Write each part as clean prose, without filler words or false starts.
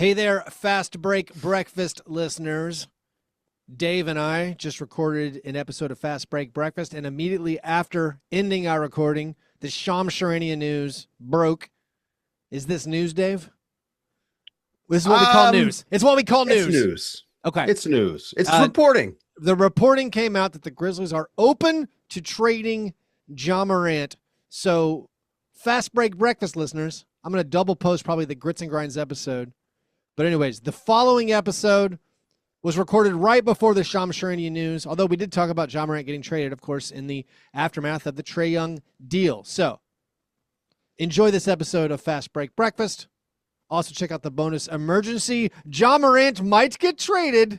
Hey there, Fast Break Breakfast listeners. Dave and I just recorded an episode of Fast Break Breakfast, and immediately after ending our recording, the Sham Charania news broke. Is this news, Dave? This is what we call news. It's what we call news. It's news. Okay. It's news. It's reporting. The reporting came out that the Grizzlies are open to trading Ja Morant. So, Fast Break Breakfast listeners, I'm going to double post probably the Grits and Grinds episode. But anyways, the following episode was recorded right before the Sham Charania news, although we did talk about Ja Morant getting traded, of course, in the aftermath of the Trae Young deal. So, enjoy this episode of Fast Break Breakfast. Also, check out the bonus emergency Ja Morant might get traded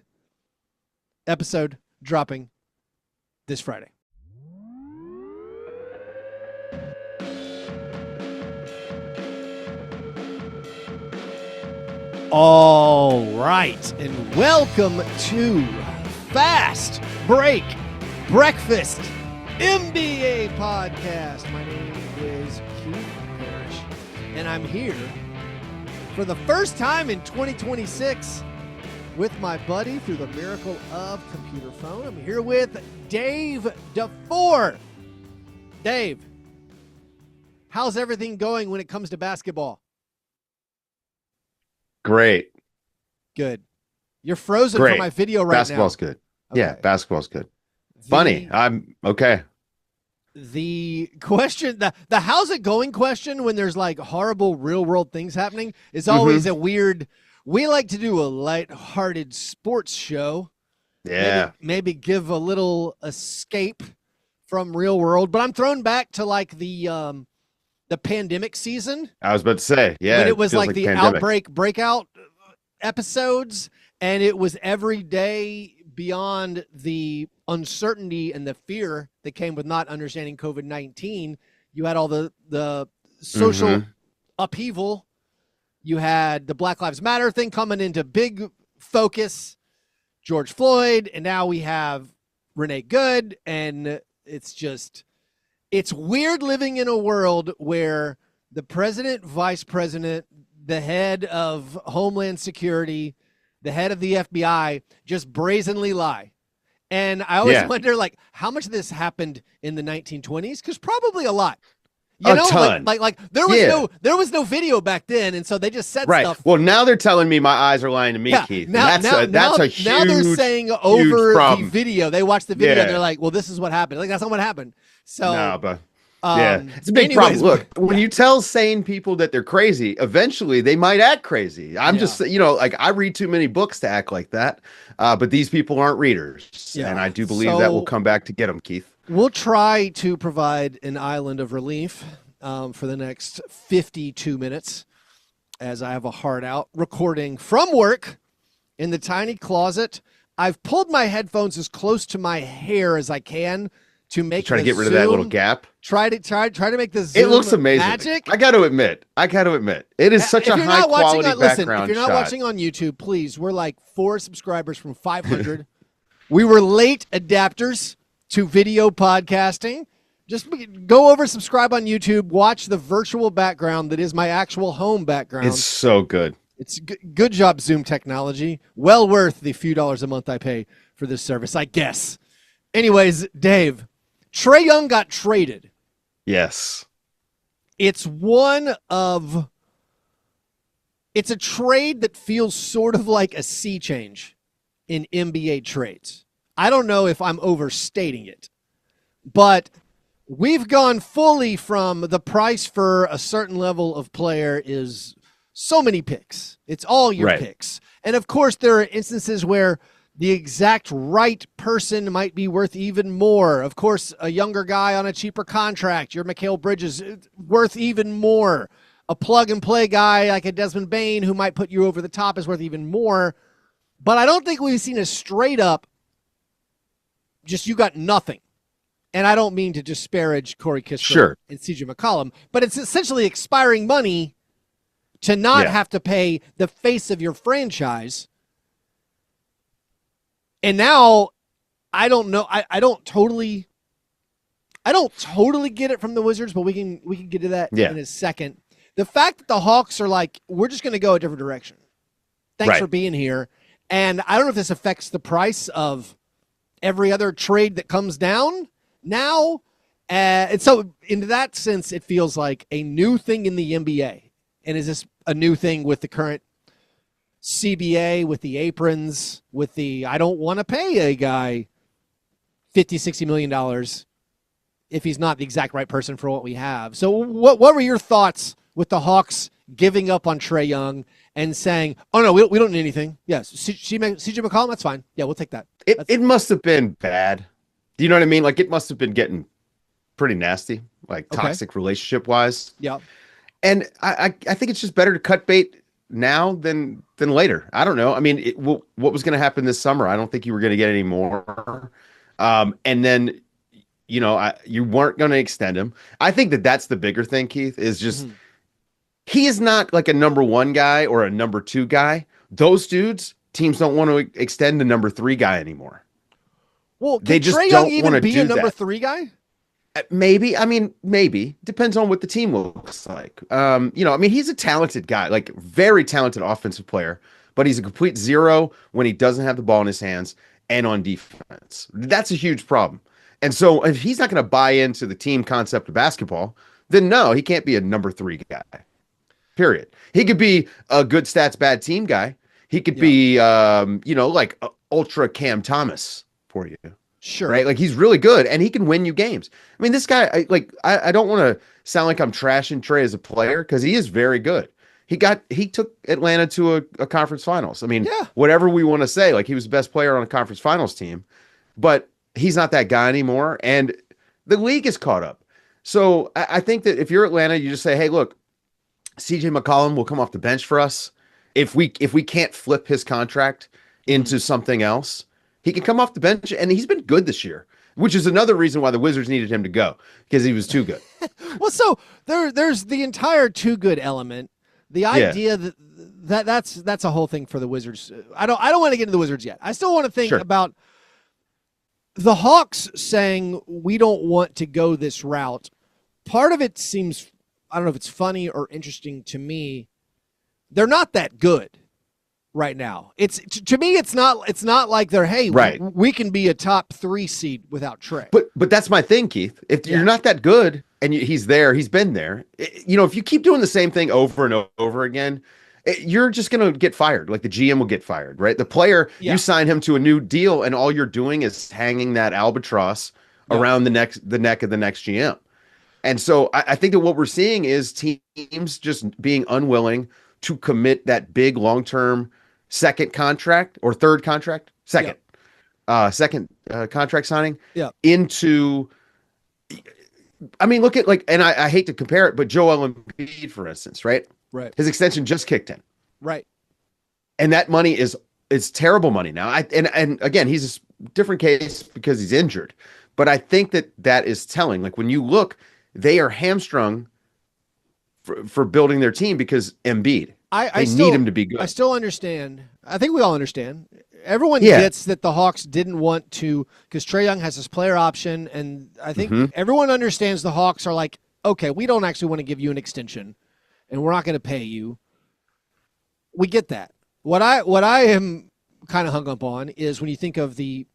episode dropping this Friday. All right, and welcome to Fast Break Breakfast NBA Podcast. My name is Keith Parrish, and I'm here for the first time in 2026 with my buddy through the miracle of computer phone. I'm here with Dave DeFore. Dave, how's everything going when it comes to basketball? Great. Good. You're frozen for my video right Basketball's now. good. Okay. Yeah, basketball's good. Funny. I'm okay. The question, the how's it going question when there's like horrible real world things happening is always a weird. We like to do a lighthearted sports show. Yeah. Maybe give a little escape from real world, but I'm thrown back to like the pandemic season. I was about to say, yeah. But it was like the pandemic. breakout episodes, and it was every day beyond the uncertainty and the fear that came with not understanding COVID-19. You had all the social upheaval. You had the Black Lives Matter thing coming into big focus, George Floyd, and now we have Renee Good, and it's weird living in a world where the president, vice president, the head of Homeland Security, the head of the FBI just brazenly lie. And I always wonder, like, how much of this happened in the 1920s? Because probably a lot. A ton. Like there was no video back then, and so they just said stuff. Well, now they're telling me my eyes are lying to me, Keith. That's a huge, now they're saying over problem. The video. They watch the video and they're like, well, this is what happened. Like, that's not what happened. So no, but it's a big problem. Look, when you tell sane people that they're crazy, eventually they might act crazy. I'm just, like I read too many books to act like that. But these people aren't readers. And I do believe that will come back to get them, Keith. We'll try to provide an island of relief for the next 52 minutes as I have a heart out recording from work in the tiny closet. I've pulled my headphones as close to my hair as I can to make try to get rid of that little gap. Try to make the Zoom it looks amazing. Magic. I got to admit, it is such a high quality background if you're not shot. watching on YouTube, please, we're like 4 subscribers from 500. We were late adapters to video podcasting. Just go over, subscribe on YouTube, watch the virtual background that is my actual home background. It's so good. It's good job, Zoom technology. Well worth the few dollars a month I pay for this service, I guess. Anyways, Dave, Trae Young got traded. Yes. It's a trade that feels sort of like a sea change in NBA trades. I don't know if I'm overstating it, but we've gone fully from the price for a certain level of player is so many picks. It's all your picks. And of course, there are instances where the exact right person might be worth even more. Of course, a younger guy on a cheaper contract, your Mikal Bridges, worth even more. A plug-and-play guy like a Desmond Bane who might put you over the top is worth even more. But I don't think we've seen a straight-up, just you got nothing. And I don't mean to disparage Corey Kispert and CJ McCollum, but it's essentially expiring money to not have to pay the face of your franchise. And now, I don't know. I don't totally get it from the Wizards, but we can get to that in a second. The fact that the Hawks are like, we're just going to go a different direction. Thanks for being here. And I don't know if this affects the price of every other trade that comes down now. And so in that sense, it feels like a new thing in the NBA. And is this a new thing with the current CBA, with the aprons, with the I don't want to pay a guy $50-60 million if he's not the exact right person for what we have. So what were your thoughts with the Hawks giving up on Trae Young and saying, oh, no, we don't need anything. Yes, CJ McCollum, that's fine. Yeah, we'll take that. It must have been bad. Do you know what I mean? Like, it must have been getting pretty nasty, like toxic relationship-wise. Yeah. And I think it's just better to cut bait now than later. I don't know. I mean, what was going to happen this summer? I don't think you were going to get any more. And then, you weren't going to extend him. I think that's the bigger thing, Keith, is just he is not like a number one guy or a number two guy. Those dudes, teams don't want to extend the number three guy anymore. Well, can Trae Young even be a number three guy? Maybe. I mean, maybe. Depends on what the team looks like. I mean, he's a talented guy, like very talented offensive player, but he's a complete zero when he doesn't have the ball in his hands and on defense. That's a huge problem. And so if he's not going to buy into the team concept of basketball, then no, he can't be a number three guy. Period. He could be a good stats, bad team guy. He could be, like ultra Cam Thomas for you. Sure. Right. Like, he's really good and he can win you games. I mean, this guy, I don't want to sound like I'm trashing Trae as a player, because he is very good. He took Atlanta to a conference finals. I mean, whatever we want to say, like, he was the best player on a conference finals team, but he's not that guy anymore. And the league is caught up. So I think that if you're Atlanta, you just say, hey, look, CJ McCollum will come off the bench for us. If we can't flip his contract into something else, he can come off the bench, and he's been good this year, which is another reason why the Wizards needed him to go, because he was too good. Well, so there's the entire too good element. The idea that's a whole thing for the Wizards. I don't want to get into the Wizards yet. I still want to think about the Hawks saying we don't want to go this route. Part of it seems, I don't know if it's funny or interesting to me. They're not that good right now. To me, it's not like they're, hey, we can be a top 3 seed without Trae. But that's my thing, Keith. If you're not that good and he's been there, if you keep doing the same thing over and over again, you're just going to get fired. Like, the GM will get fired, right? The player, you sign him to a new deal, and all you're doing is hanging that albatross around the neck of the next GM. And so I think that what we're seeing is teams just being unwilling to commit that big long-term second contract or third contract, second contract signing into. I mean, look at, like, and I hate to compare it, but Joel Embiid, for instance, right? Right. His extension just kicked in. Right. And that money is terrible money now. And again, he's a different case because he's injured, but I think that is telling. Like, when you look, they are hamstrung for building their team because Embiid. They need him to be good. I still understand. I think we all understand. Everyone gets that the Hawks didn't want to, because Trae Young has his player option, and I think everyone understands the Hawks are like, okay, we don't actually want to give you an extension, and we're not going to pay you. We get that. What I am kind of hung up on is when you think of the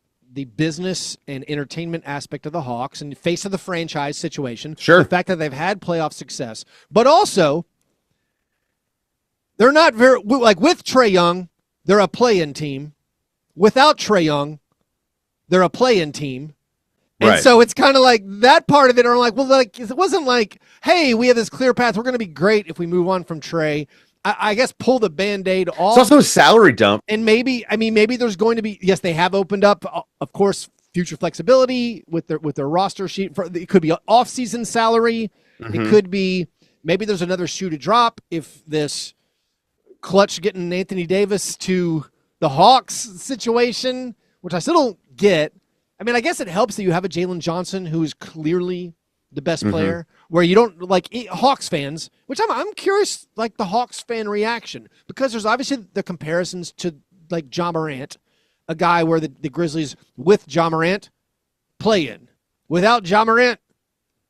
business and entertainment aspect of the Hawks and the face of the franchise situation, the fact that they've had playoff success, but also they're not very, like, with Trae Young, they're a play-in team. Without Trae Young, they're a play-in team. And so it's kind of like that part of it are like, well, like, it wasn't like, hey, we have this clear path. We're going to be great if we move on from Trae. I guess pull the Band-Aid off. It's also a salary dump. And maybe there's going to be, yes, they have opened up, of course, future flexibility with their roster sheet. It could be an off-season salary. It could be, maybe there's another shoe to drop if this Clutch getting Anthony Davis to the Hawks situation, which I still don't get. I mean, I guess it helps that you have a Jalen Johnson who is clearly the best player, where you don't, like, Hawks fans, which I'm curious, like, the Hawks fan reaction, because there's obviously the comparisons to, like, Ja Morant, a guy where the Grizzlies with Ja Morant play in, without Ja Morant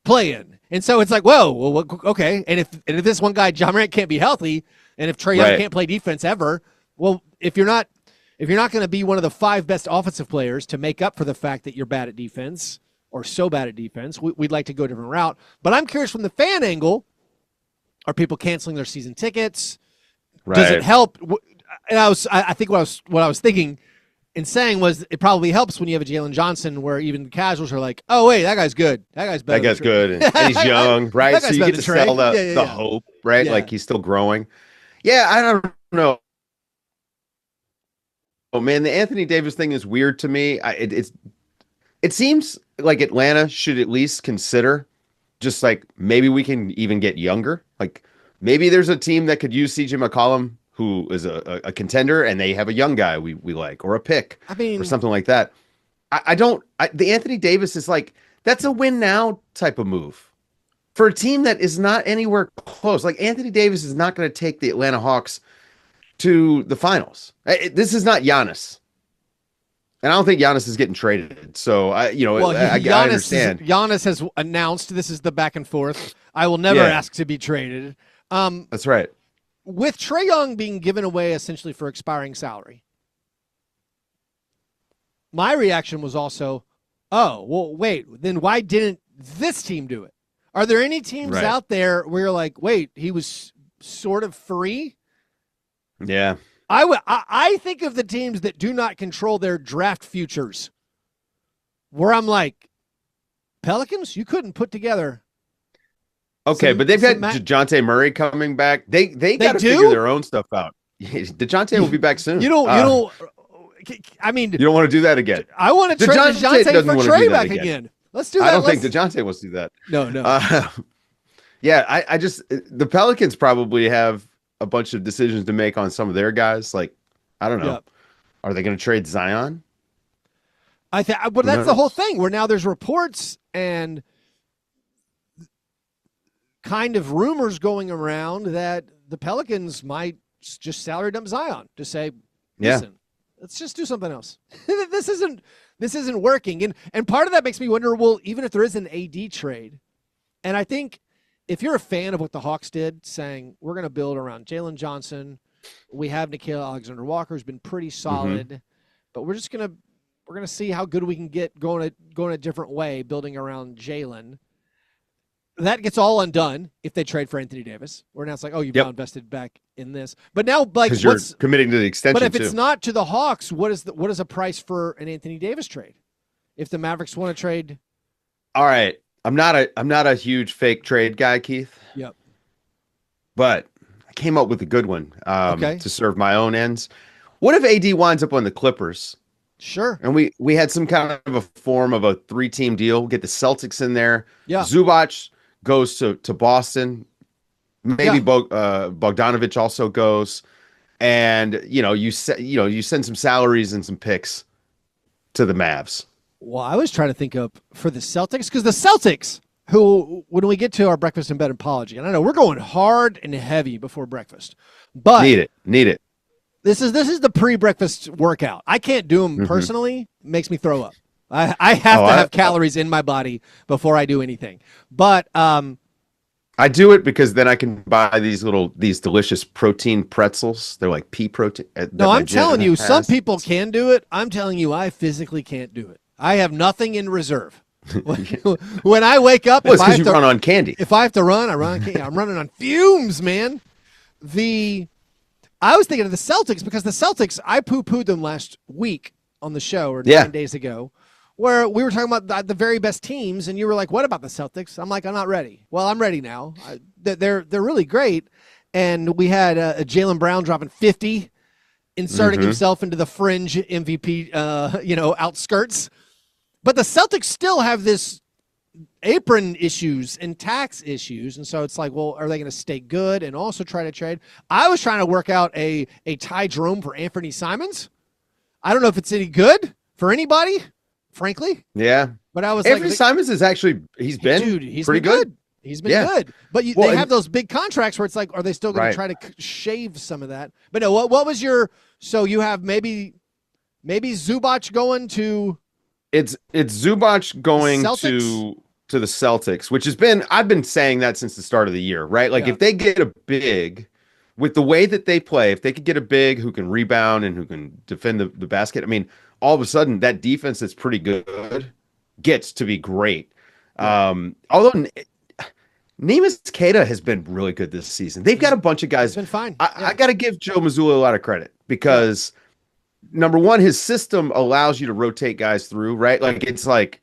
play in. And so it's like, whoa, well, okay. And if this one guy, Ja Morant, can't be healthy, and if Trae Young can't play defense ever, Well, if you're not going to be one of the 5 best offensive players to make up for the fact that you're bad at defense or so bad at defense, we'd like to go a different route. But I'm curious from the fan angle, are people canceling their season tickets? Right. Does it help? And I think what I was thinking and saying was it probably helps when you have a Jalen Johnson where even the casuals are like, oh, wait, that guy's good. That guy's better. That guy's good. And he's young, right? So you get to sell the hope, right? Yeah. Like he's still growing. Yeah, I don't know. Oh, man, the Anthony Davis thing is weird to me. It seems like Atlanta should at least consider just like maybe we can even get younger. Like maybe there's a team that could use CJ McCollum who is a contender and they have a young guy we like or a pick or something like that. The Anthony Davis is like, that's a win now type of move for a team that is not anywhere close. Like Anthony Davis is not going to take the Atlanta Hawks to the finals. This is not Giannis. And I don't think Giannis is getting traded. So I understand. Giannis has announced this is the back and forth. I will never ask to be traded. That's right. With Trae Young being given away essentially for expiring salary, my reaction was also, oh, well, wait, then why didn't this team do it? Are there any teams out there where you're like, wait, he was sort of free? Yeah. I think of the teams that do not control their draft futures, where I'm like, Pelicans, you couldn't put together. Okay, but they've got DeJounte Murray coming back. They got to figure their own stuff out. DeJounte will be back soon. You don't. I mean, you don't want to do that again. I want to trade DeJounte for Trae back again. Let's do that. I don't think DeJounte wants to do that. No. Yeah, I just the Pelicans probably have a bunch of decisions to make on some of their guys. Like, I don't know. Yep. Are they going to trade Zion? But that's the whole thing. Where now there's reports and kind of rumors going around that the Pelicans might just salary dump Zion to say, listen, let's just do something else. This isn't working. And part of that makes me wonder, well, even if there is an AD trade, and I think if you're a fan of what the Hawks did, saying we're going to build around Jalen Johnson, we have Nickeil Alexander-Walker who's been pretty solid, but we're going to see how good we can get going a different way, building around Jalen. That gets all undone if they trade for Anthony Davis. Where now it's like, oh, you've now invested back in this. But now, like, because you're committing to the extension. But if it's not to the Hawks, what is a price for an Anthony Davis trade? If the Mavericks want to trade, all right. I'm not a huge fake trade guy, Keith. Yep. But I came up with a good one to serve my own ends. What if AD winds up on the Clippers? Sure. And we had some kind of a form of a 3-team deal. Get the Celtics in there. Yeah. Zubac goes to Boston. Maybe Bogdanovich also goes. And you send some salaries and some picks to the Mavs. Well, I was trying to think of for the Celtics, because the Celtics, who, when we get to our breakfast in bed apology, and I know we're going hard and heavy before breakfast, but need it. This is the pre-breakfast workout. I can't do them personally. It makes me throw up. I have to have calories in my body before I do anything. But I do it because then I can buy these delicious protein pretzels. They're like pea protein. No, I'm telling you, some people can do it. I'm telling you, I physically can't do it. I have nothing in reserve. When I wake up, well, it's because you run on candy. If I have to run, I run on candy. I'm running on fumes, man. I was thinking of the Celtics because the Celtics, I poo-pooed them last week on the show or 9 days ago, where we were talking about the very best teams, and you were like, what about the Celtics? I'm like, I'm not ready. Well, I'm ready now. They're really great, and we had Jaylen Brown dropping 50, inserting himself into the fringe MVP outskirts. But the Celtics still have this apron issues and tax issues, and so it's like, well, are they going to stay good and also try to trade? I was trying to work out a Ty Jerome for Anthony Simons. I don't know if it's any good for anybody, frankly. Yeah, but I was Anthony Simons is actually he's been pretty good. He's been good, but they have those big contracts where it's like, are they still going to try to shave some of that? But no, what was your? So you have maybe Zubac going to. It's Zubac going to the Celtics, which I've been saying that since the start of the year, right? Like if they get a big, with the way that they play, if they could get a big who can rebound and who can defend the basket, I mean, all of a sudden that defense that's pretty good gets to be great. Although Neemias Queta has been really good this season. They've got a bunch of guys. He's been fine. I got to give Joe Mazzulla a lot of credit because number one, his system allows you to rotate guys through, right? Like it's like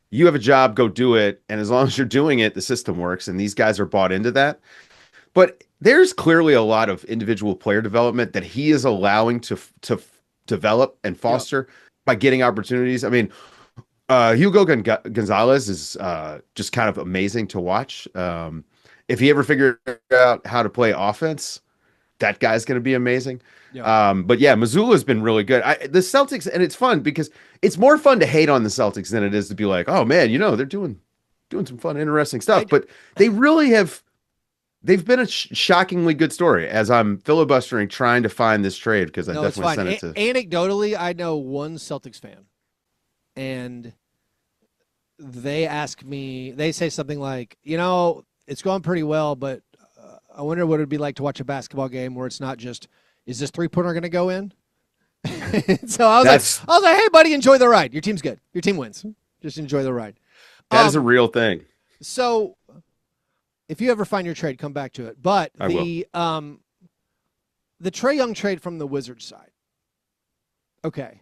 you have a job, go do it. And as long as you're doing it, the system works. And these guys are bought into that. But there's clearly a lot of individual player development that he is allowing to develop and foster by getting opportunities. I mean, Hugo Gonzalez is just kind of amazing to watch. If he ever figured out how to play offense, that guy's going to be amazing. But yeah, Mazzulla's been really good. The Celtics, and it's fun because it's more fun to hate on the Celtics than it is to be like, oh man, they're doing some fun, interesting stuff. But they really have. They've been a shockingly good story as I'm filibustering trying to find this trade because I definitely sent it to. Anecdotally, I know one Celtics fan, and they ask me, they say something like, it's going pretty well, but I wonder what it'd be like to watch a basketball game where it's not just, is this 3-pointer going to go in? So I was like, hey buddy, enjoy the ride. Your team's good. Your team wins. Just enjoy the ride. That is a real thing. So if you ever find your trade, come back to it. But the Trae Young trade from the Wizards side. Okay,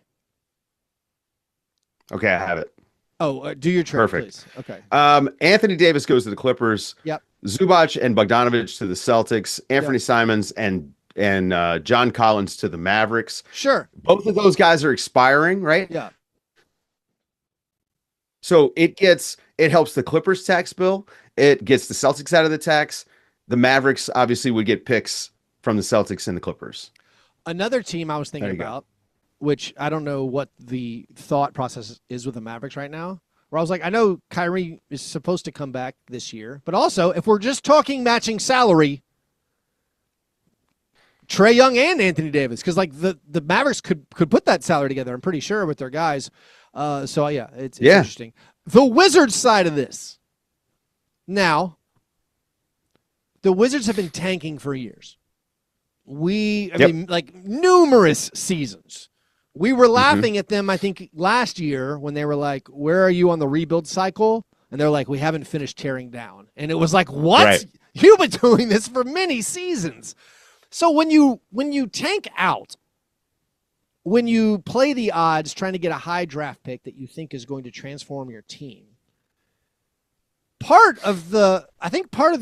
I have it. Oh, do your trade, perfect. Please. Okay. Anthony Davis goes to the Clippers. Yep. Zubac and Bogdanovich to the Celtics. Anthony Simons and John Collins to the Mavericks. Sure. Both of those guys are expiring, right? Yeah. So it helps the Clippers tax bill. It gets the Celtics out of the tax. The Mavericks obviously would get picks from the Celtics and the Clippers. Another team I was thinking about, which I don't know what the thought process is with the Mavericks right now, where I was like, I know Kyrie is supposed to come back this year, but also if we're just talking matching salary, Trae Young and Anthony Davis, because like the Mavericks could put that salary together, I'm pretty sure, with their guys. It's interesting. The Wizards side of this. Now, the Wizards have been tanking for years. I mean, like numerous seasons. We were laughing at them, I think, last year when they were like, where are you on the rebuild cycle? And they're like, we haven't finished tearing down. And it was like, what? Right. You've been doing this for many seasons. So when you tank out, when you play the odds trying to get a high draft pick that you think is going to transform your team, part of the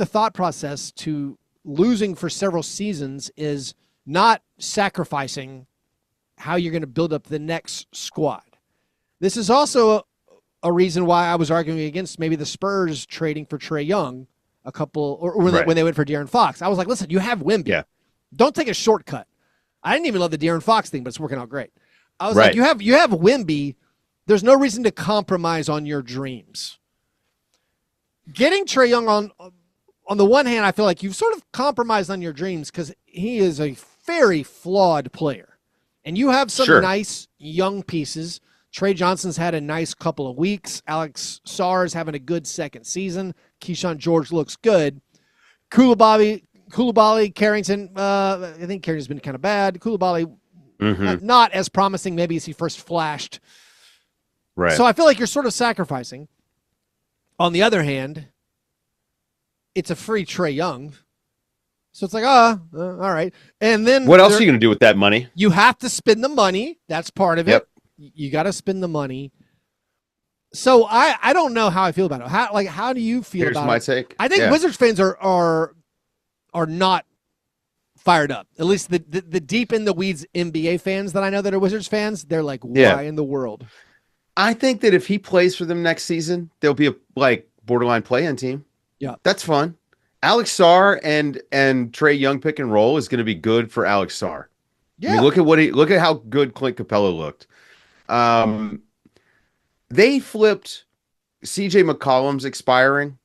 thought process to losing for several seasons is not sacrificing how you're going to build up the next squad. This is also a reason why I was arguing against maybe the Spurs trading for Trae Young when they went for De'Aaron Fox. I was like, listen, you have Wemby. Yeah. Don't take a shortcut. I didn't even love the De'Aaron Fox thing, but it's working out great. I was like, you have Wemby. There's no reason to compromise on your dreams. Getting Trae Young on the one hand, I feel like you've sort of compromised on your dreams because he is a very flawed player. And you have some nice young pieces. Trey Johnson's had a nice couple of weeks. Alex Sarr's having a good second season. Keyshawn George looks good. Coulibaly, Carrington, I think Carrington's been kind of bad. Coulibaly, not as promising maybe as he first flashed. Right. So I feel like you're sort of sacrificing. On the other hand, it's a free Trae Young. So it's like, all right. And then what else are you going to do with that money? You have to spend the money. That's part of it. You got to spend the money. So I don't know how I feel about it. How do you feel about it? Here's my take. I think Wizards fans are not fired up. At least the deep in the weeds NBA fans that I know that are Wizards fans, they're like, why in the world? I think that if he plays for them next season, they'll be a borderline play-in team. Yeah, that's fun. Alex Sarr and Trae Young pick and roll is going to be good for Alex Sarr. Yeah, I mean, look at how good Clint Capella looked. They flipped CJ McCollum's expiring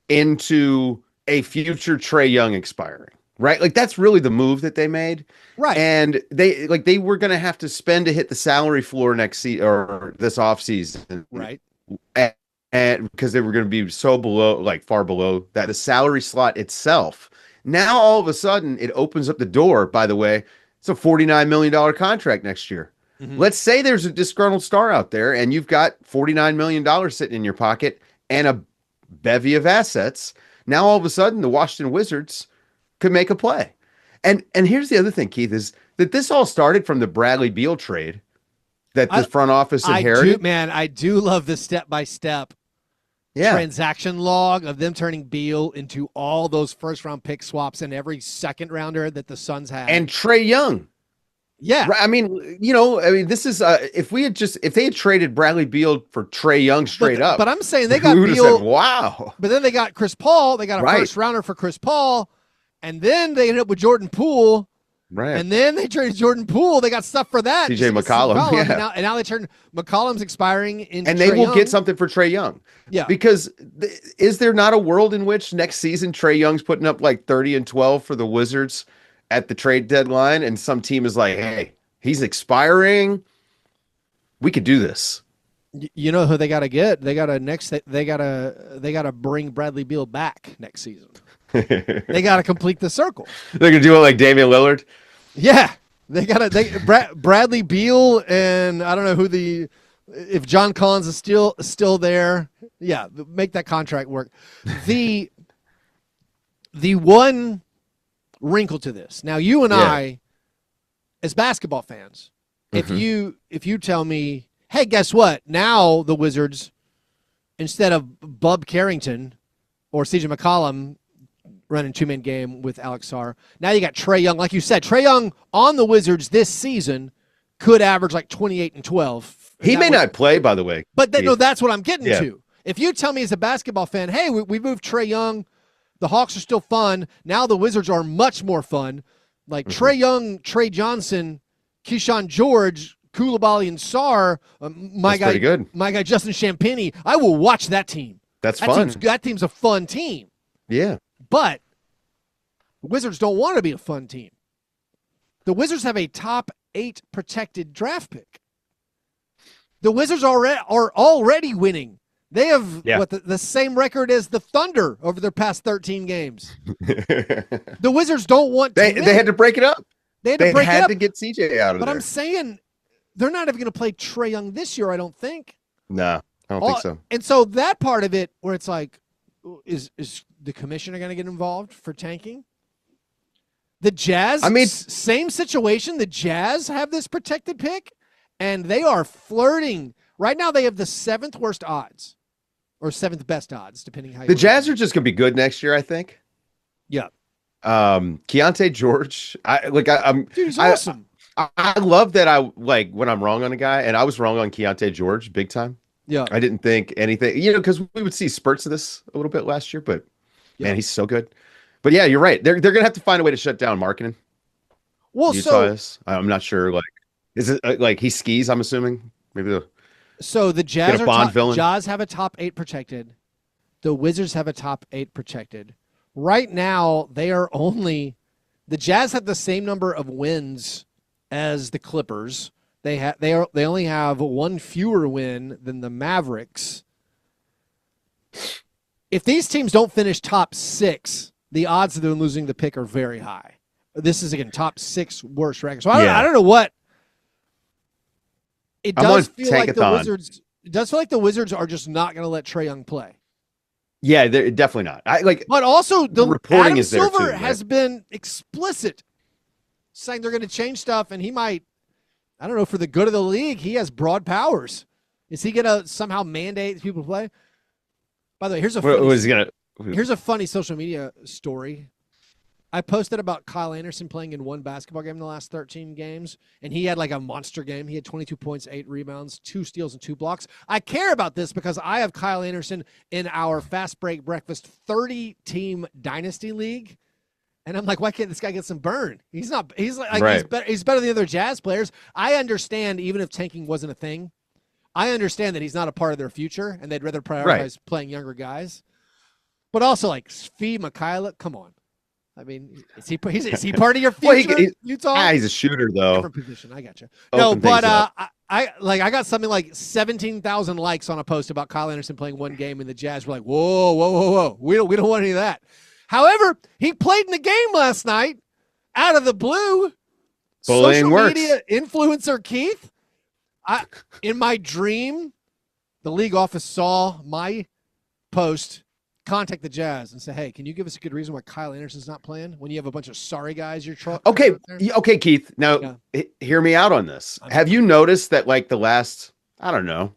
into a future Trae Young expiring, right? Like that's really the move that they made, right? And they were going to have to spend to hit the salary floor next season or this offseason, right? And because they were going to be so below, far below that the salary slot itself, Now all of a sudden it opens up the door. By the way, it's a $49 million contract next year. Let's say there's a disgruntled star out there and you've got $49 million sitting in your pocket and a bevy of assets. Now all of a sudden the Washington Wizards could make a play. And here's the other thing, Keith, is that this all started from the Bradley Beal trade that the front office inherited. I do love the step-by-step transaction log of them turning Beal into all those first-round pick swaps and every second-rounder that the Suns had. And Trae Young. Yeah. I mean, this is if they had traded Bradley Beal for Trae Young straight up. But I'm saying they got Beal. Said, wow. But then they got Chris Paul. They got a first rounder for Chris Paul. And then they ended up with Jordan Poole. Right. And then they traded Jordan Poole. They got stuff for that. CJ McCollum. Yeah. And now they turned McCollum's expiring into and they Trae will Young. get something for Trae Young. Yeah. Because is there not a world in which next season Trae Young's putting up like 30 and 12 for the Wizards at the trade deadline, and some team is like, hey, he's expiring. We could do this. You know who they got to get? They got to bring Bradley Beal back next season. They got to complete the circle. They're gonna do it like Damian Lillard. Yeah, Bradley Beal, and I don't know if John Collins is still there. Yeah, make that contract work. The one wrinkle to this. Now, you and I, as basketball fans, if you tell me, hey, guess what? Now the Wizards, instead of Bub Carrington or CJ McCollum running two-man game with Alex Sarr, now you got Trae Young. Like you said, Trae Young on the Wizards this season could average like 28 and 12. He may not play, by the way. But that's what I'm getting to. If you tell me as a basketball fan, hey, we moved Trae Young, the Hawks are still fun. Now the Wizards are much more fun. Like Trae Young, Trey Johnson, Keyshawn George, Koulibaly, and Sarr. My guy Justin Champagnie. I will watch that team. That's fun. That team's a fun team. Yeah. But the Wizards don't want to be a fun team. The Wizards have a top 8 protected draft pick. The Wizards are already winning. They have the same record as the Thunder over their past 13 games. The Wizards don't want to win. They had to break it up. They had to get CJ out of there. But I'm saying they're not even going to play Trae Young this year, I don't think. No, I don't think so. And so that part of it where it's like, is the commissioner going to get involved for tanking? The Jazz, same situation. The Jazz have this protected pick, and they are flirting. Right now they have the 7th worst odds. Or 7th best odds, depending how you The Jazz are just gonna be good next year, I think. Yeah. Keontae George, dude, he's awesome. I love that when I'm wrong on a guy, and I was wrong on Keontae George big time. Yeah. I didn't think anything, because we would see spurts of this a little bit last year, but man, he's so good. But yeah, you're right. They're gonna have to find a way to shut down marketing. Well, I'm not sure. Is it like he skis? I'm assuming maybe So the Jazz Jazz have a top 8 protected. The Wizards have a top 8 protected. Right now, the Jazz have the same number of wins as the Clippers. They only have one fewer win than the Mavericks. If these teams don't finish top 6, the odds of them losing the pick are very high. This is again top 6 worst record. So I don't know what. It does feel like the Wizards. It does feel like the Wizards are just not going to let Trae Young play. Yeah, they're definitely not. But also, the reporting Adam is there Silver too, has been explicit, saying they're going to change stuff, and he might. I don't know, for the good of the league, he has broad powers. Is he going to somehow mandate people to play? By the way, here's a funny social media story. I posted about Kyle Anderson playing in one basketball game in the last 13 games, and he had like a monster game. He had 22 points, 8 rebounds, 2 steals, and 2 blocks. I care about this because I have Kyle Anderson in our Fast Break Breakfast 30-team Dynasty League, and I'm like, why can't this guy get some burn? He's not. He's he's better than the other Jazz players. I understand, even if tanking wasn't a thing, I understand that he's not a part of their future, and they'd rather prioritize playing younger guys. But also, like, Svi Mikhailuk, come on. I mean, is he part of your future, Utah? He's a shooter, though. Different position. I got you. No, but I got something like 17,000 likes on a post about Kyle Anderson playing one game, and the Jazz were like, whoa. We don't want any of that. However, he played in the game last night out of the blue. Bullying Social works. media influencer Keith. In my dream, the league office saw my post, contact the Jazz and say, hey, can you give us a good reason why Kyle Anderson's not playing when you have a bunch of sorry guys you're Okay, Keith. Now, hear me out on this. Have you noticed that, like, the last, I don't know,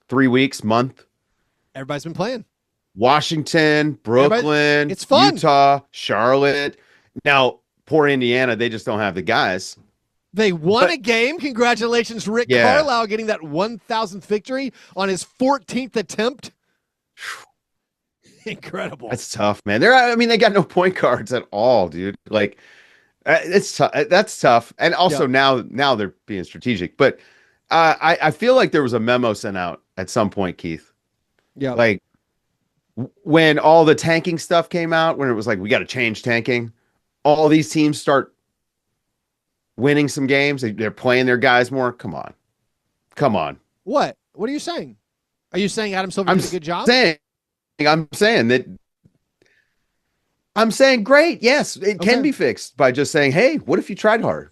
3 weeks, month? Everybody's been playing. Washington, Brooklyn, it's fun. Utah, Charlotte. Now, poor Indiana, they just don't have the guys. They won a game. Congratulations, Rick Carlisle, getting that 1,000th victory on his 14th attempt. Incredible. That's tough, man. They got no point guards at all, dude. Like, it's tough. That's tough. And also now they're being strategic. But I feel like there was a memo sent out at some point, Keith. Yeah. Like, when all the tanking stuff came out, when it was like, we got to change tanking, all these teams start winning some games. They're playing their guys more. Come on. What are you saying? Are you saying Adam Silver did a good job? I'm saying great. Yes, it can be fixed by just saying, hey, what if you tried hard?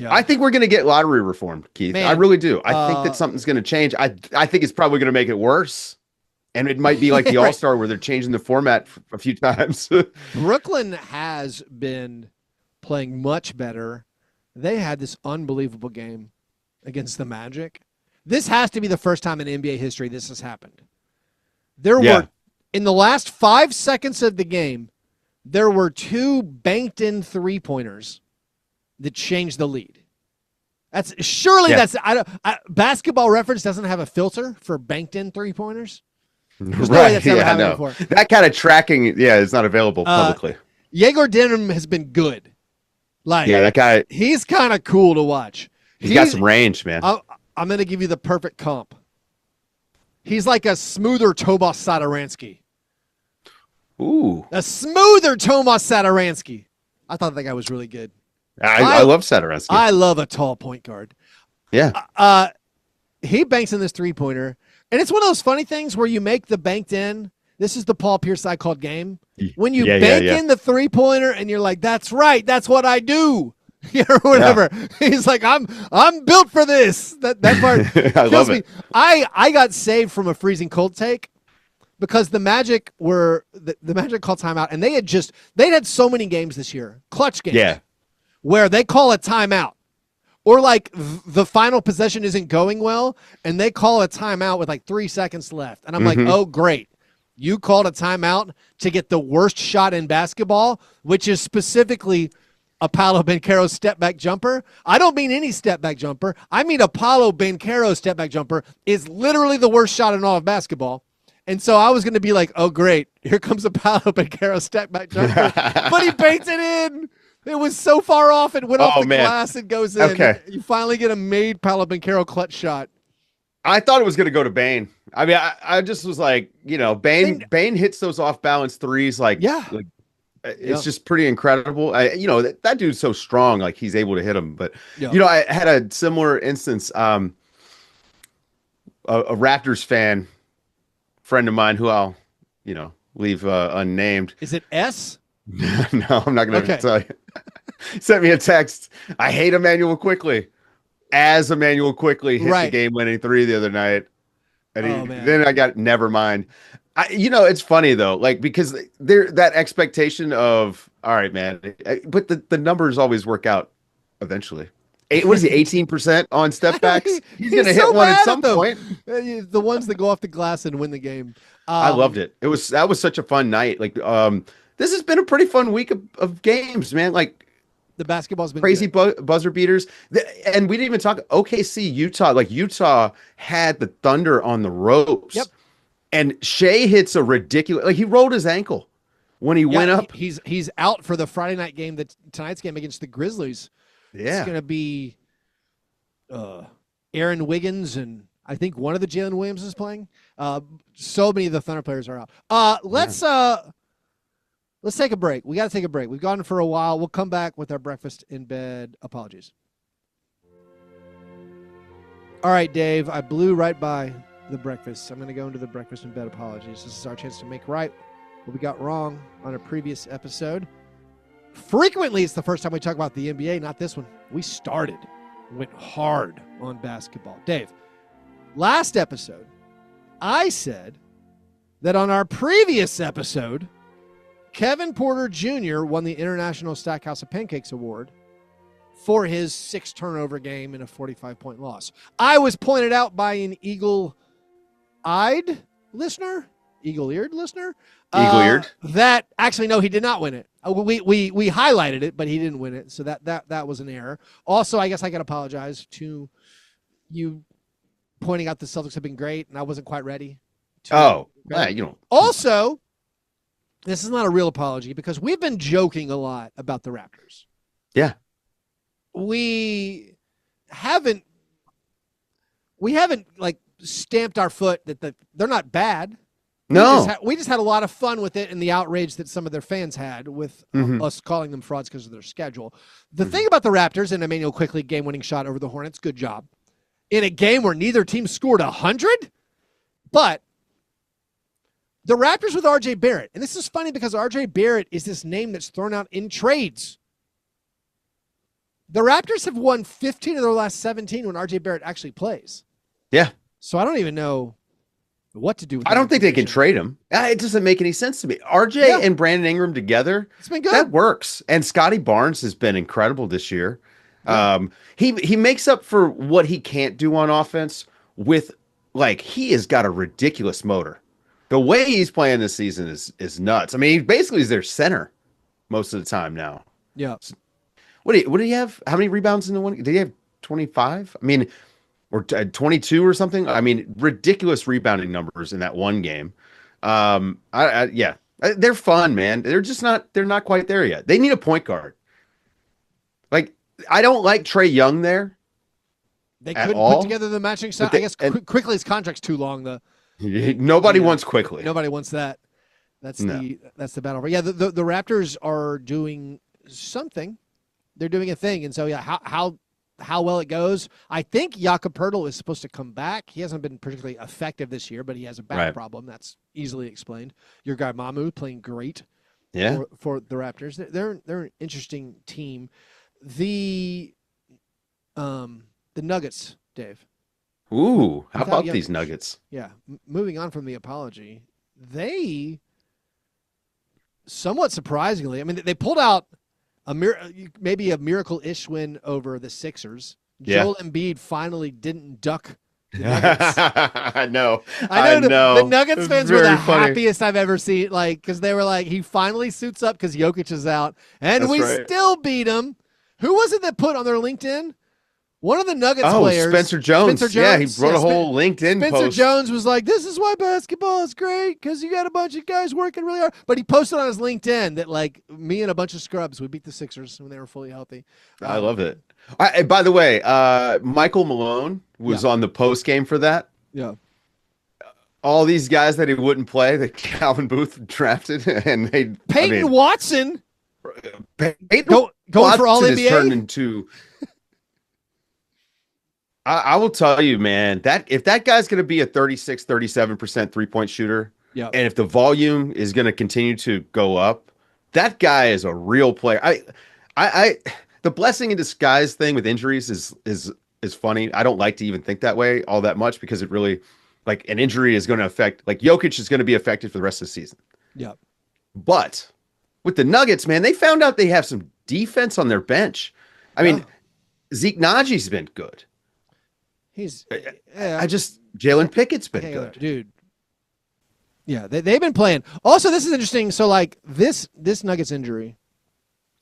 Yeah. I think we're going to get lottery reformed, Keith. Man, I really do. I think that something's going to change. I think it's probably going to make it worse. And it might be like the All-Star where they're changing the format a few times. Brooklyn has been playing much better. They had this unbelievable game against the Magic. This has to be the first time in NBA history this has happened. There were, in the last 5 seconds of the game, there were 2 banked-in three-pointers that changed the lead. Basketball Reference doesn't have a filter for banked-in three-pointers. There's no way that's ever happened before. That kind of tracking, is not available publicly. Yegor Dinham has been good. That guy. He's kind of cool to watch. He's got some range, man. I'm going to give you the perfect comp. He's like a smoother Tomas Satoransky. Ooh. A smoother Tomas Satoransky. I thought that guy was really good. I love Satoransky. I love a tall point guard. Yeah. He banks in this three-pointer, and it's one of those funny things where you make the banked in. This is the Paul Pierce I called game. When you bank in the three-pointer and you're like, that's right, that's what I do. Or whatever. Yeah. He's like, I'm built for this. That part I love it. I got saved from a freezing cold take because the Magic were the Magic called timeout, and they'd had so many games this year, clutch games, where they call a timeout. Or like the final possession isn't going well, and they call a timeout with like 3 seconds left. And I'm like, oh, great. You called a timeout to get the worst shot in basketball, which is specifically Apollo Banchero's step-back jumper. I don't mean any step-back jumper. I mean Apollo Banchero's step-back jumper is literally the worst shot in all of basketball. And so I was going to be like, oh, great. Here comes Apollo Banchero's step-back jumper. But he baits it in. It was so far off. It went off the glass and goes in. Okay. You finally get a made Paolo Banchero clutch shot. I thought it was going to go to Bane. I mean, I just was like, Bane hits those off-balance threes it's just pretty incredible. That dude's so strong, like he's able to hit them. But, I had a similar instance. A Raptors fan, friend of mine who I'll, leave unnamed. Is it S? No, I'm not going to tell you. Sent me a text. I hate Emmanuel Quickley. As Emmanuel Quickley hit the game-winning three the other night. And then I got, never mind. It's funny though, like, because that expectation of, all right, man, but the numbers always work out evenly. What is he, 18% on step backs? He's going to hit one at some point. The ones that go off the glass and win the game. I loved it. That was such a fun night. Like, this has been a pretty fun week of games, man. Like, the basketball's been crazy buzzer beaters. And we didn't even talk OKC, Utah. Like, Utah had the Thunder on the ropes. Yep. And Shea hits a ridiculous, like, he rolled his ankle when he went up. He's out for the Friday night game, tonight's game against the Grizzlies. Yeah. It's going to be Aaron Wiggins, and I think one of the Jalen Williams is playing. So many of the Thunder players are out. Let's take a break. We got to take a break. We've gone for a while. We'll come back with our breakfast in bed apologies. All right, Dave, I blew right by the breakfast. I'm going to go into the breakfast in bed apologies. This is our chance to make right what we got wrong on a previous episode. Frequently, it's the first time we talk about the NBA, not this one. We went hard on basketball. Dave, last episode, I said that on our previous episode, Kevin Porter Jr. won the International Stackhouse of Pancakes Award for his 6-turnover game in a 45-point loss. I was pointed out by an eagle-eared listener, that actually, no, he did not win it. We highlighted it, but he didn't win it, so that was an error. Also, I guess I got to apologize to you pointing out the Celtics have been great, and I wasn't quite ready. Also, this is not a real apology because we've been joking a lot about the Raptors. Yeah. We haven't like stamped our foot that they're not bad. No. We just had a lot of fun with it and the outrage that some of their fans had with us calling them frauds because of their schedule. The thing about the Raptors, and Emmanuel quickly game-winning shot over the Hornets, good job. In a game where neither team scored 100, but the Raptors with R.J. Barrett, and this is funny because R.J. Barrett is this name that's thrown out in trades. The Raptors have won 15 of their last 17 when R.J. Barrett actually plays. Yeah. So I don't even know what to do with I don't think they can trade him. It doesn't make any sense to me. RJ and Brandon Ingram together, it's been good. That works. And Scotty Barnes has been incredible this year. Yeah. He makes up for what he can't do on offense with, like, he has got a ridiculous motor. The way he's playing this season is nuts. I mean, he basically is their center most of the time now. Yeah. What do you have? How many rebounds in the one? Did he have 25? I mean, or 22 or something. I mean, ridiculous rebounding numbers in that one game. They're fun, man. They're not quite there yet. They need a point guard. Like, I don't like Trae Young there. They couldn't put together the matching style. I guess quickly his contract's too long. Nobody wants quickly. Nobody wants that. That's the battle. Yeah, the Raptors are doing something. They're doing a thing, and so how well it goes. I think Jakob Poeltl is supposed to come back. He hasn't been particularly effective this year, but he has a back problem. That's easily explained. Your guy Mamu playing great for the Raptors. They're an interesting team. The Nuggets, Dave. Ooh, how about these Nuggets? Yeah, moving on from the apology, they somewhat surprisingly, I mean, they pulled out maybe a miracle-ish win over the Sixers. Joel Embiid finally didn't duck the Nuggets. I know. The Nuggets fans were the happiest I've ever seen, like, because they were like, he finally suits up because Jokic is out, and still beat him. Who was it that put on their LinkedIn? One of the Nuggets players. Spencer Jones. Yeah, he wrote a whole LinkedIn post. Spencer Jones was like, this is why basketball is great, because you got a bunch of guys working really hard. But he posted on his LinkedIn that, like, me and a bunch of scrubs, we beat the Sixers when they were fully healthy. I love it. By the way, Michael Malone was on the post game for that. Yeah. All these guys that he wouldn't play, that Calvin Booth drafted, and Peyton Watson. Peyton going for all NBA. Has turned into. I will tell you, man, that if that guy's going to be a 36, 37% 3-point shooter, and if the volume is going to continue to go up, that guy is a real player. The blessing in disguise thing with injuries is funny. I don't like to even think that way all that much because it really, like, an injury is going to affect, like, Jokic is going to be affected for the rest of the season. Yeah. But with the Nuggets, man, they found out they have some defense on their bench. I mean, Zeke Naji's been good. Jalen Pickett's been good. Dude. Yeah, they've been playing. Also, this is interesting. So, like, this Nuggets injury,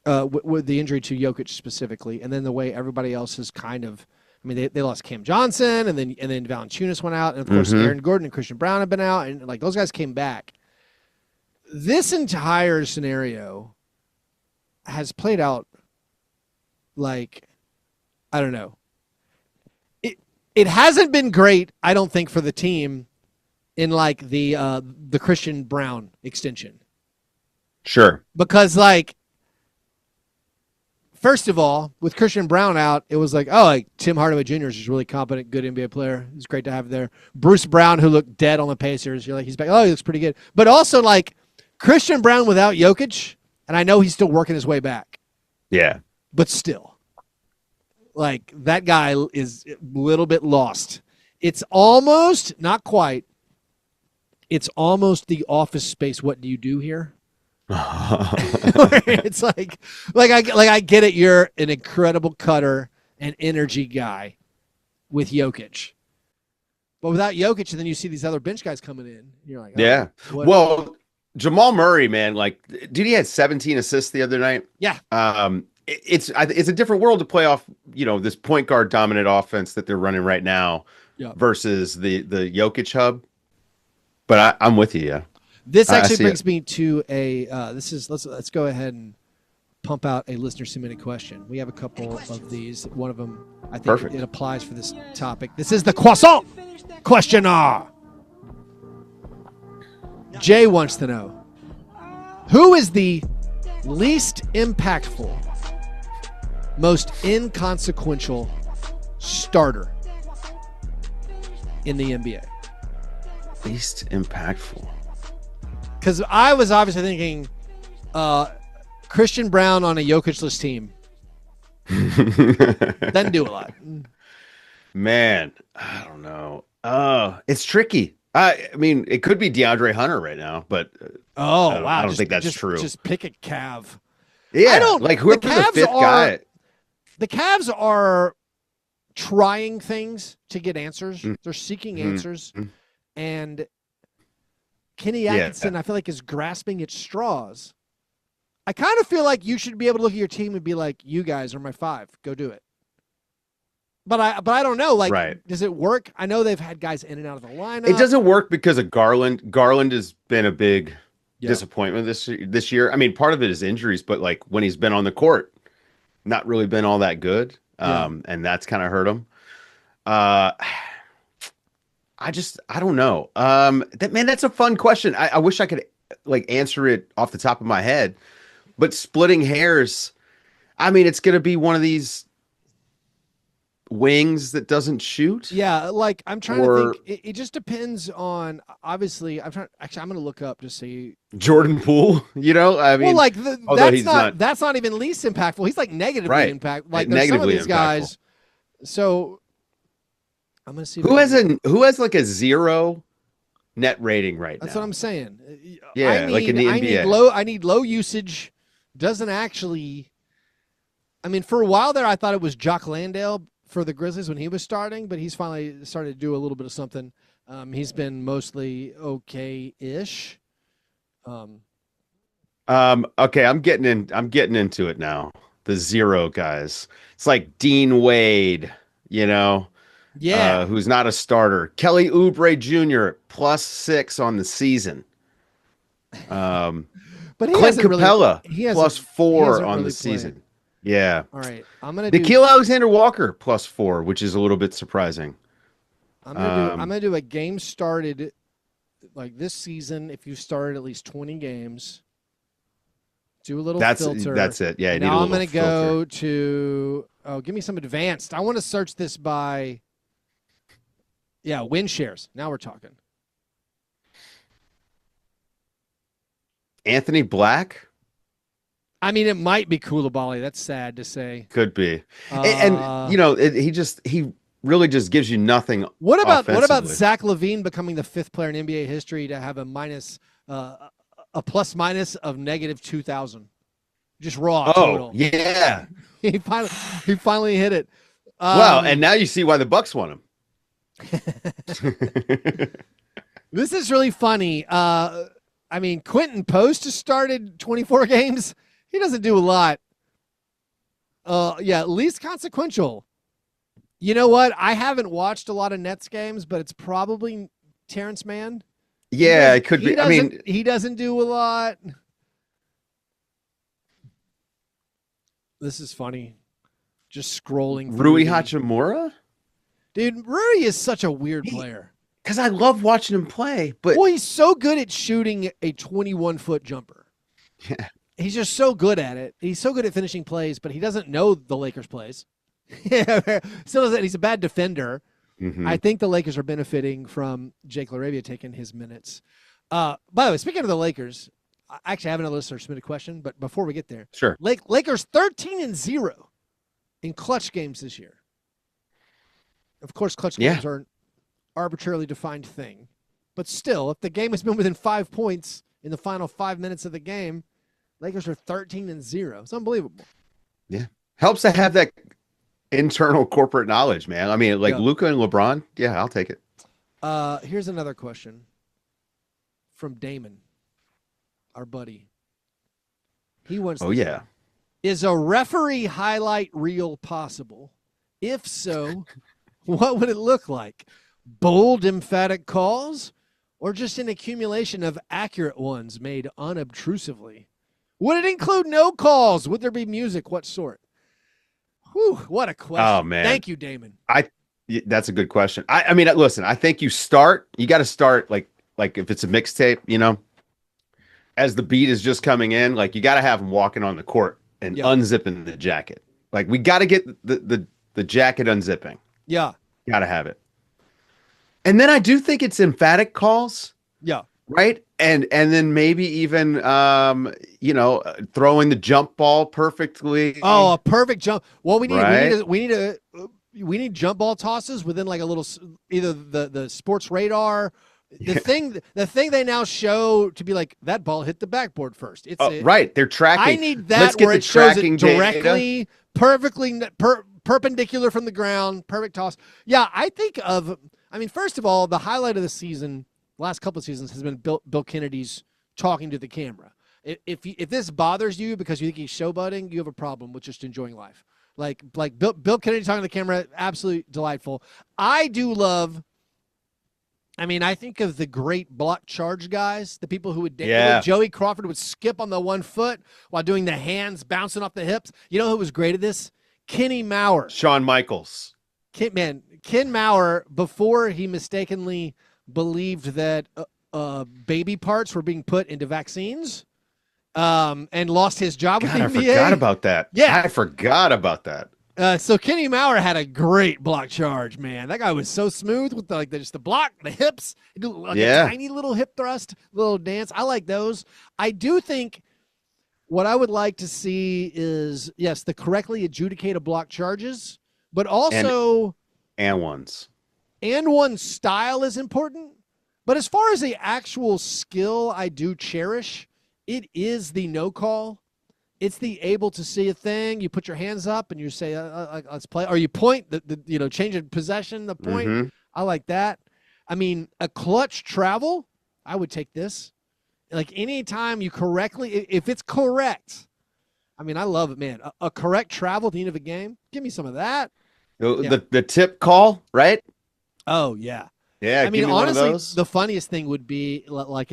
with the injury to Jokic specifically, and then the way everybody else is kind of, I mean, they lost Cam Johnson, and then Valanciunas went out, and of course Aaron Gordon and Christian Brown have been out, and, like, those guys came back. This entire scenario has played out like, I don't know. It hasn't been great, I don't think, for the team in, like, the Christian Brown extension. Sure. Because, like, first of all, with Christian Brown out, it was like, Tim Hardaway Jr. is just really competent, good NBA player. It's great to have there. Bruce Brown, who looked dead on the Pacers, you're like, he's back. Oh, he looks pretty good. But also, like, Christian Brown without Jokic, and I know he's still working his way back. Yeah. But still, like, that guy is a little bit lost. It's almost, not quite, it's almost the Office Space, what do you do here? It's like I get it, you're an incredible cutter and energy guy with Jokic. But without Jokic, and then you see these other bench guys coming in, you're like, yeah. Well, Jamal Murray, man, like, dude, he had 17 assists the other night. Yeah. It's a different world to play off, this point guard dominant offense that they're running right now versus the Jokic hub. But I'm with you, yeah. This actually brings me to let's go ahead and pump out a listener submitted question. We have a couple of these. One of them, I think it applies for this topic. This is the croissant questioner. Jay wants to know, who is the least impactful, most inconsequential starter in the NBA? Least impactful. Because I was obviously thinking Christian Brown on a Jokic-less team. Doesn't do a lot. Man, I don't know. It's tricky. I mean, it could be DeAndre Hunter right now, but I don't think that's true. Just pick a Cav. Yeah, like whoever the fifth guy. The Cavs are trying things to get answers. They're seeking answers. And Kenny Atkinson, I feel like, is grasping at straws. I kind of feel like you should be able to look at your team and be like, you guys are my 5. Go do it. But I don't know. Like, does it work? I know they've had guys in and out of the lineup. It doesn't work because of Garland. Garland has been a big disappointment this year. I mean, part of it is injuries, but like when he's been on the court, not really been all that good. And that's kind of hurt him. I don't know. That's a fun question. I wish I could like answer it off the top of my head, but splitting hairs, I mean, it's going to be one of these wings that doesn't shoot. Yeah. Like I'm trying to think, it just depends on, obviously I'm going to look up to see Jordan Poole, I mean, well, like that's not even least impactful. He's like negatively impact. Like there's some of these guys. So I'm gonna see who has like a 0 net rating right now. That's what I'm saying. Yeah, like in the NBA. I need low usage. Doesn't actually. I mean, for a while there, I thought it was Jock Landale for the Grizzlies when he was starting, but he's finally started to do a little bit of something. He's been mostly okay-ish. Okay, I'm getting into it now. The 0 guys. It's like Dean Wade, who's not a starter. Kelly Oubre Jr. +6 on the season. But he Clint Capella really, +4 on the season. Yeah. All right. I'm gonna do Nickeil Alexander-Walker +4, which is a little bit surprising. I'm gonna do a game started like this season. If you started at least 20 games, do a little filter. That's it. Yeah. Now I'm gonna go to give me some advanced. I want to search this by win shares. Now we're talking. Anthony Black. I mean, it might be Koulibaly. That's sad to say. Could be, and he really just gives you nothing. What about Zach LaVine becoming the 5th player in NBA history to have a plus minus of -2,000? Just raw total. Yeah. he finally hit it. Well, and now you see why the Bucks want him. This is really funny. I mean, Quentin Post has started 24 games. He doesn't do a lot. Least consequential. You know what? I haven't watched a lot of Nets games, but it's probably Terrence Mann. Yeah, it could be. I mean, he doesn't do a lot. This is funny. Just scrolling. Rui Hachimura? Dude, Rui is such a weird player. Because I love watching him play, but he's so good at shooting a 21-foot jumper. Yeah. He's just so good at it. He's so good at finishing plays, but he doesn't know the Lakers plays. Still doesn't. He's a bad defender. Mm-hmm. I think the Lakers are benefiting from Jake LaRavia taking his minutes. By the way, speaking of the Lakers, actually, I have another listener submit a question, but before we get there, sure. Lakers 13-0 in clutch games this year. Of course, clutch games are an arbitrarily defined thing, but still, if the game has been within 5 points in the final 5 minutes of the game, Lakers are 13-0. It's unbelievable. Yeah, helps to have that internal corporate knowledge, man. I mean, like Luka and LeBron. Yeah, I'll take it. Here's another question from Damon, our buddy. He wants. Oh yeah. Is a referee highlight reel possible? If so, what would it look like? Bold, emphatic calls, or just an accumulation of accurate ones made unobtrusively? Would it include no calls? Would there be music? What sort? Whew, what a question. Oh, man. Thank you, Damon. That's a good question. I mean, listen, I think you got to start like if it's a mixtape, you know, as the beat is just coming in, like you got to have them walking on the court and unzipping the jacket. Like we got to get the jacket unzipping. Yeah. Got to have it. And then I do think it's emphatic calls. Yeah. Right. And then maybe even, throwing the jump ball perfectly. Oh, a perfect jump. Well, we need, right? we need jump ball tosses within like a little, either the sports radar. The thing they now show to be like that ball hit the backboard first. Right. They're tracking. I need that where it shows it directly, perfectly perpendicular from the ground, perfect toss. Yeah, first of all, the highlight of the season, last couple of seasons, has been Bill Kennedy's talking to the camera. If this bothers you because you think he's showboating, you have a problem with just enjoying life. Like Bill Kennedy talking to the camera, absolutely delightful. I do love. I think of the great block charge guys, the people who would Joey Crawford would skip on the 1 foot while doing the hands bouncing off the hips. You know who was great at this? Kenny Maurer. Shawn Michaels. Ken Maurer, before he mistakenly believed that baby parts were being put into vaccines and lost his job with the NBA. I forgot about that. Yeah. I forgot about that. So Kenny Maurer had a great block charge, man. That guy was so smooth with just the block, the hips, a tiny little hip thrust, little dance. I like those. I do think what I would like to see is, yes, the correctly adjudicated block charges, but also and ones. And one style is important. But as far as the actual skill I do cherish, it is the no call. It's the able to see a thing. You put your hands up and you say, let's play. Or you point, change of possession, the point. Mm-hmm. I like that. A clutch travel, I would take this. Like anytime you correctly, if it's correct, I love it, man. A correct travel at the end of a game, give me some of that. The tip call, right? Oh, yeah. Yeah, honestly, the funniest thing would be like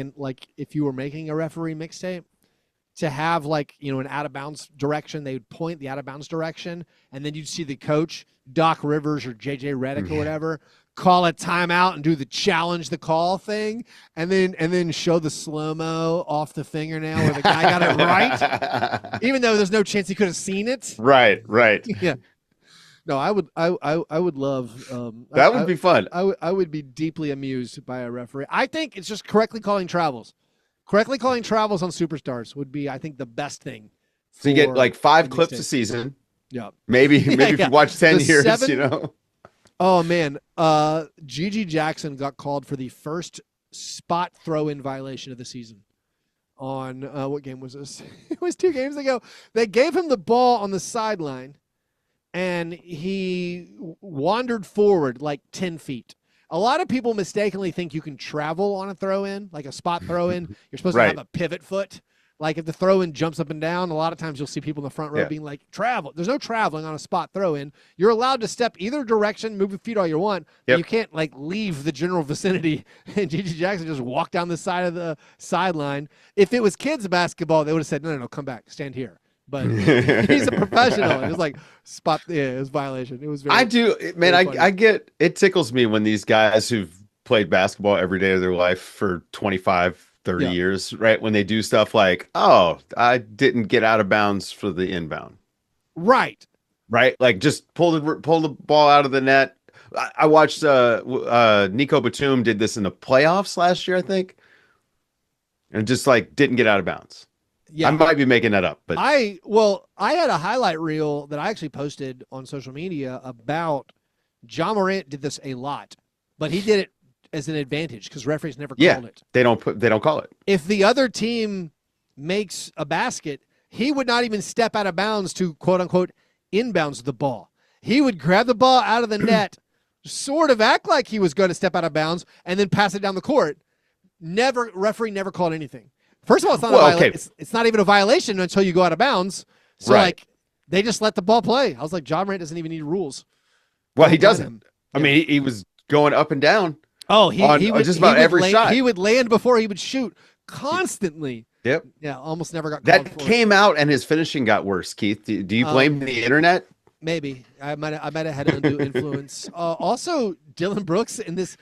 if you were making a referee mixtape, to have an out of bounds direction. They would point the out of bounds direction, and then you'd see the coach, Doc Rivers or JJ Redick or whatever, call a timeout and do the challenge the call thing, and then show the slow-mo off the fingernail where the guy got it right, even though there's no chance he could have seen it. Right. Yeah. No, I would love that would be fun. I would be deeply amused by a referee. I think it's just correctly calling travels. Correctly calling travels on superstars would be, I think, the best thing. So you get like 5 clips a season. Yeah. Maybe if you watch 10 years, Oh, man. Gigi Jackson got called for the first spot throw-in violation of the season. On, what game was this? It was 2 games ago. They gave him the ball on the sideline, and he wandered forward like 10 feet. A lot of people mistakenly think you can travel on a throw-in, like a spot throw-in. You're supposed to have a pivot foot. Like if the throw-in jumps up and down, a lot of times you'll see people in the front row being like, travel. There's no traveling on a spot throw-in. You're allowed to step either direction, move your feet all you want, but you can't leave the general vicinity. And Gigi Jackson just walked down the side of the sideline. If it was kids basketball, they would have said, no, come back, stand here. But he's a professional. It was like it was violation. It was very I do, man. I get it tickles me when these guys who've played basketball every day of their life for 25, 30 years, right? When they do stuff like, oh, I didn't get out of bounds for the inbound. Right. Like just pull the ball out of the net. I watched Nico Batum did this in the playoffs last year, I think. and just like didn't get out of bounds. Yeah. I might be making that up, but I had a highlight reel that I actually posted on social media about Ja Morant did this a lot, but he did it as an advantage because referees never called it. They don't call it. If the other team makes a basket, he would not even step out of bounds to quote unquote inbounds the ball. He would grab the ball out of the net, sort of act like he was going to step out of bounds, and then pass it down the court. Referee never called anything. First of all, it's not even a violation until you go out of bounds. So like they just let the ball play. I was like, Ja Morant doesn't even need rules. Well, he doesn't. I mean, he was going up and down. Oh, he would just about every shot. He would land before he would shoot constantly. Yep. Yeah, almost never got called for it. That came out and his finishing got worse, Keith. Do you blame the internet? Maybe. I might have had undue influence. Also, Dylan Brooks in this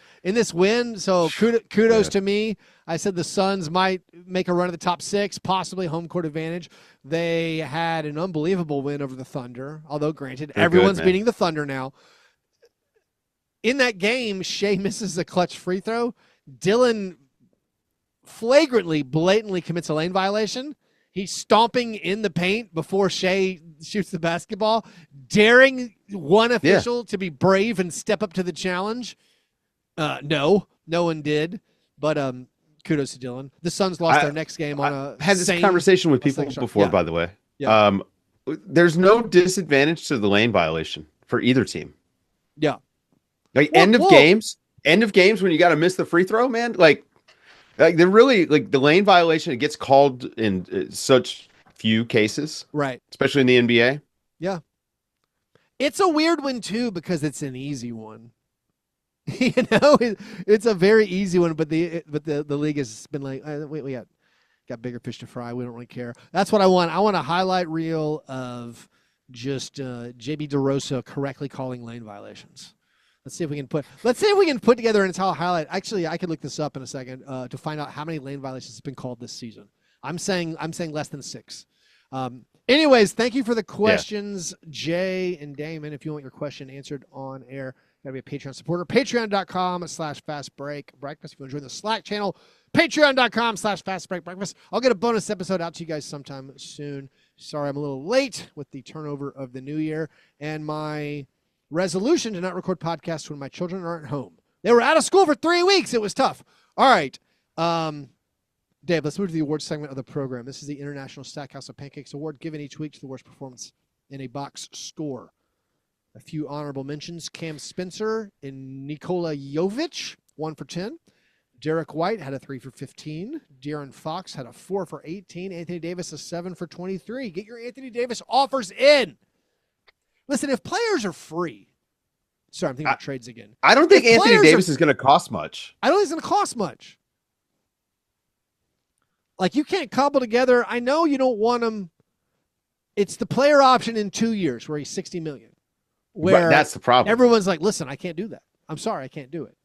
win. So kudos to me. I said the Suns might make a run at the top 6, possibly home court advantage. They had an unbelievable win over the Thunder, although granted, everyone's beating the Thunder now. In that game, Shea misses a clutch free throw. Dylan flagrantly, blatantly commits a lane violation. He's stomping in the paint before Shea shoots the basketball, daring one official to be brave and step up to the challenge. No one did, but kudos to Dylan. The Suns lost their next game on a had this conversation with people before, by the way. Yeah. There's no disadvantage to the lane violation for either team. Yeah. Like end of games when you got to miss the free throw, man. Like they're really like the lane violation. It gets called in such few cases, right? Especially in the NBA. Yeah, it's a weird one too because it's an easy one. It's a very easy one, but the league has been like, we got bigger fish to fry. We don't really care. That's what I want. I want a highlight reel of just JB DeRosa correctly calling lane violations. Let's see if we can put together an entire highlight. Actually, I could look this up in a second to find out how many lane violations have been called this season. I'm saying less than 6. Anyways, thank you for the questions, Jay and Damon. If you want your question answered on air, you gotta be a Patreon supporter. Patreon.com/fastbreakbreakfast. If you want to join the Slack channel, Patreon.com/fastbreakbreakfast. I'll get a bonus episode out to you guys sometime soon. Sorry, I'm a little late with the turnover of the new year and my resolution to not record podcasts when my children aren't home. They were out of school for 3 weeks. It was tough. All right. Dave, let's move to the awards segment of the program. This is the International Stackhouse of Pancakes Award, given each week to the worst performance in a box score. A few honorable mentions: Cam Spencer and Nikola Jovic, 1 for 10. Derek White had a 3 for 15. De'Aaron Fox had a 4 for 18. Anthony Davis a 7 for 23. Get your Anthony Davis offers in. Listen, if players are free, sorry, I'm thinking about trades again. I don't think Anthony Davis is going to cost much. I don't think it's going to cost much. Like, you can't cobble together. I know you don't want him. It's the player option in 2 years where he's $60 million. Where that's the problem. Everyone's like, listen, I can't do that. I'm sorry, I can't do it.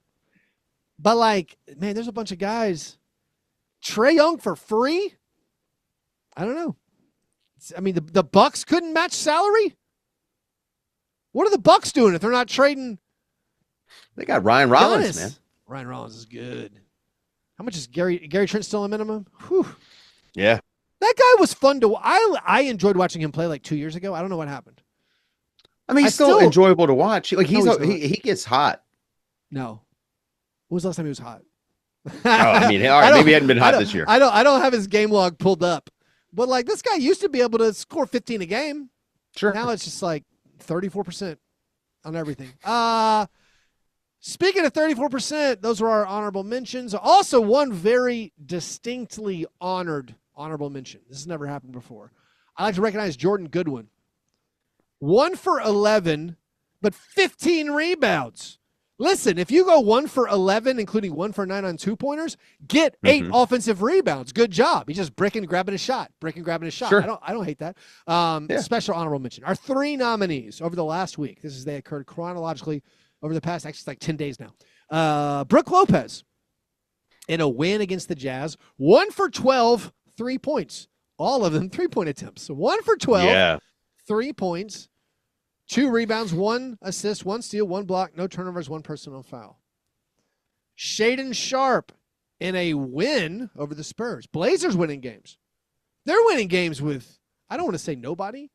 But, like, man, there's a bunch of guys. Trae Young for free? I don't know. I mean, the Bucks couldn't match salary? What are the Bucks doing if they're not trading? They got Ryan Rollins, man. Ryan Rollins is good. How much is Gary Trent still a minimum? Whew. Yeah. That guy was fun to I enjoyed watching him play like 2 years ago. I don't know what happened. I mean, he's still enjoyable to watch. Like he gets hot. No. When was the last time he was hot? I mean, all right, maybe he hadn't been hot this year. I don't have his game log pulled up. But like this guy used to be able to score 15 a game. Sure. Now it's just like 34% on everything. Speaking of 34%, those were our honorable mentions. Also, one very distinctly honorable mention. This has never happened before. I like to recognize Jordan Goodwin. 1 for 11, but 15 rebounds. Listen, if you go 1 for 11, including 1 for 9 on 2-pointers, get 8 offensive rebounds. Good job. He's just bricking, grabbing a shot. Sure. I don't hate that. Special honorable mention. Our 3 nominees over the last week. They occurred chronologically over the past, actually, it's like 10 days now. Brook Lopez in a win against the Jazz. 1 for 12, 3 points. All of them 3-point attempts. So 1 for 12, 3 points. 2 rebounds, 1 assist, 1 steal, 1 block, no turnovers, 1 personal foul. Shaedon Sharpe in a win over the Spurs. Blazers winning games. They're winning games with, I don't want to say nobody,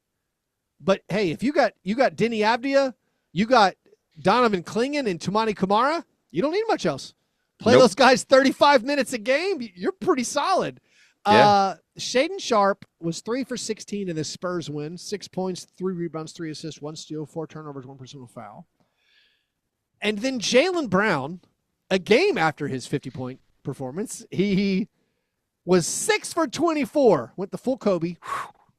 but hey, if you got Denny Avdia, you got Donovan Clingan and Tumani Kamara, you don't need much else. Play those guys 35 minutes a game, you're pretty solid. Yeah. Shaedon Sharpe was 3 for 16 in the Spurs win. 6 points, 3 rebounds, 3 assists, 1 steal, 4 turnovers, 1 personal foul. And then Jaylen Brown, a game after his 50-point performance, he was 6 for 24, went the full Kobe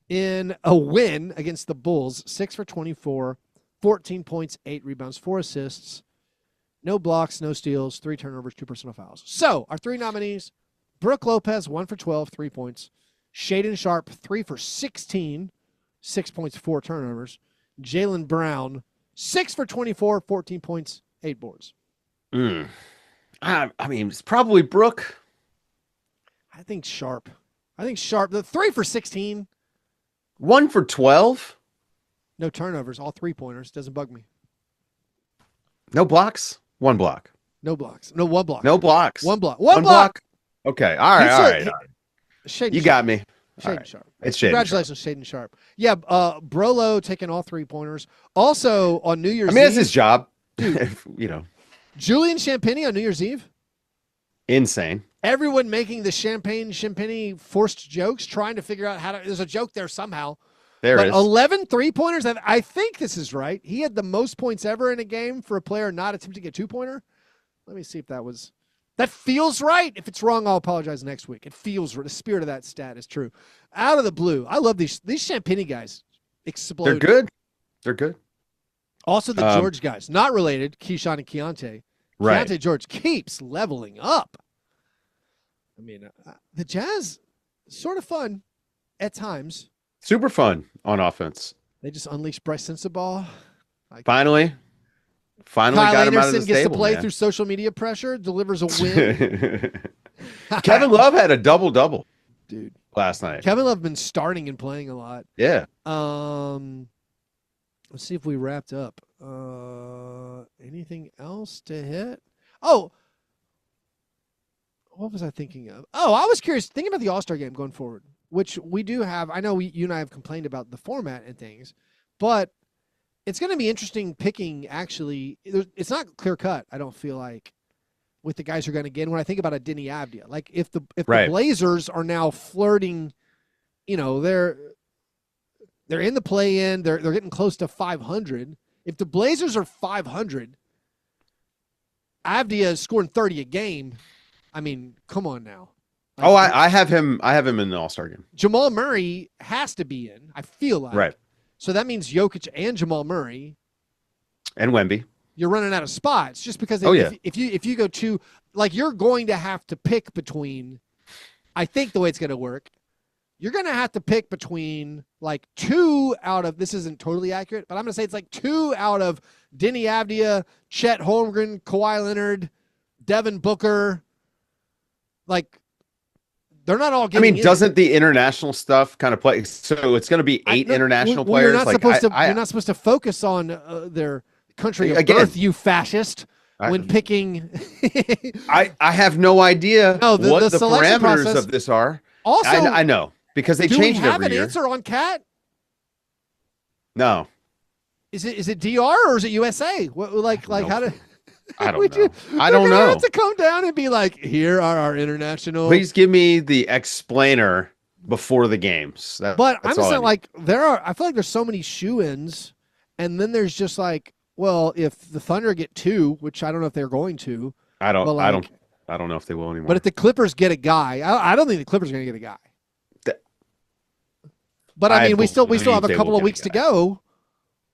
in a win against the Bulls. 6 for 24, 14 points, 8 rebounds, 4 assists, no blocks, no steals, 3 turnovers, 2 personal fouls. So our 3 nominees, Brook Lopez, 1 for 12, 3 points. Shaedon Sharpe, 3 for 16, 6 points, 4 turnovers. Jaylen Brown, 6 for 24, 14 points, 8 boards. I mean, it's probably Brook. I think Sharpe. The 3 for 16. 1 for 12. No turnovers, all 3-pointers. Doesn't bug me. No blocks? 1 block. No blocks. No, 1 block. No blocks. 1 block. 1 block. Okay. All right. Shaedon you got me. Shaedon Sharpe. It's Shaedon. Congratulations, Shaedon Sharpe. Yeah, Brolo taking all 3-pointers. Also on New Year's Eve. That's his job. You know. Julian Champagnie on New Year's Eve. Insane. Everyone making the Champagnie forced jokes, trying to figure out how to. There's a joke there somehow. There is. 11 3-pointers. I think this is right. He had the most points ever in a game for a player not attempting a 2-pointer. Let me see if that feels right. If it's wrong, I'll apologize next week. It feels right. The spirit of that stat is true. Out of the blue. I love these Champagnie guys. Explode. They're good. Also the George guys. Not related. Keyshawn and Keontae. Right. Keontae George keeps leveling up. I mean, the Jazz, sort of fun at times. Super fun on offense. They just unleashed Bryce Sensabaugh. Finally Kyle got him out of Anderson the gets stable, to play man. through social media pressure, delivers a win. Kevin Love had a double-double, dude, last night. Kevin Love been starting and playing a lot. Yeah. Let's see if we wrapped up. Anything else to hit? Oh, what was I thinking of? Oh, I was curious, thinking about the All-Star game going forward, which we do have. I know you and I have complained about the format and things, but it's going to be interesting picking, actually. It's not clear-cut, I don't feel like, with the guys who are going to get in. When I think about a Denny Avdia, like if the Blazers are now flirting, they're in the play-in, they're getting close to 500. If the Blazers are 500, Avdia is scoring 30 a game. I mean, come on now. I have him in the All-Star game. Jamal Murray has to be in, I feel like. Right. So that means Jokic and Jamal Murray. And Wemby. You're running out of spots just because if you go to, like, you're going to have to pick between, I think the way it's going to work, you're going to have to pick between like 2 out of, this isn't totally accurate, but I'm going to say it's like 2 out of Denny Avdia, Chet Holmgren, Kawhi Leonard, Devin Booker. Like, they're not all getting in. Doesn't the international stuff kind of play? So it's going to be 8 international players. You're not supposed to focus on their country of birth, you fascist, when picking. I have no idea what the parameters of this are. Also, I know because they change it every year. Do we have an answer on Cat? No. Is it DR or is it USA? How do? I don't know. I don't know. Have to come down and be like, here are our international. Please give me the explainer before the games. But I'm just saying, like, I feel like there's so many shoe-ins, and then there's just like, well, if the Thunder get 2, which I don't know if they're going to. I don't know if they will anymore. But if the Clippers get a guy, I don't think the Clippers are going to get a guy. But I mean, we still have a couple of weeks to go.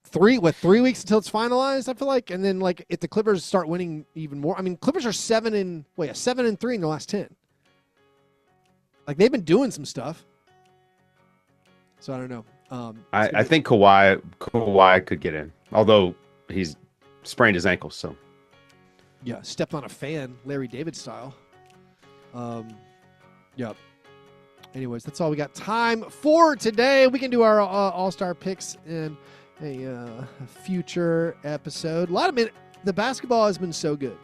3 weeks until it's finalized, I feel like, and then like if the Clippers start winning even more, I mean, Clippers are 7-3 in the last 10. Like, they've been doing some stuff. So I don't know. I think Kawhi could get in, although he's sprained his ankle. So yeah, stepped on a fan, Larry David style. Yep. Anyways, that's all we got time for today. We can do our all-star picks in a future episode. The basketball has been so good.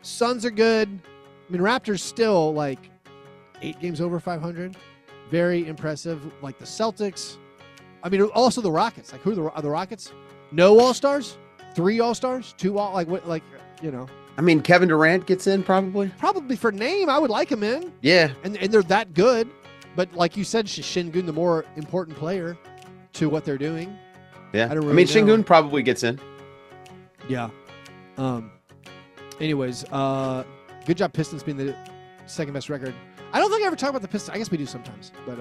Suns are good. I mean, Raptors still like 8 games over 500. Very impressive. Like the Celtics. I mean, also the Rockets. Like, who are the Rockets? No All-Stars? 3 All-Stars? 2 all? Like, what? Like, you know. I mean, Kevin Durant gets in probably. Probably for name, I would like him in. Yeah. And they're that good. But like you said, Şengün, the more important player to what they're doing. Yeah. I mean, Şengün probably gets in. Yeah. Anyways, good job Pistons being the second best record. I don't think I ever talk about the Pistons. I guess we do sometimes, but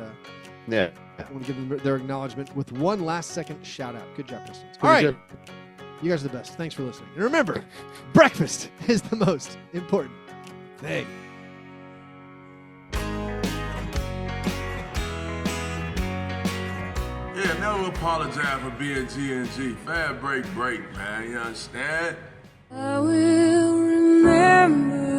yeah. I want to give them their acknowledgement with one last second shout out. Good job, Pistons. All right. You guys are the best. Thanks for listening. And remember, breakfast is the most important thing. Yeah, never apologize for being G&G. Fair break, man. You understand? I will remember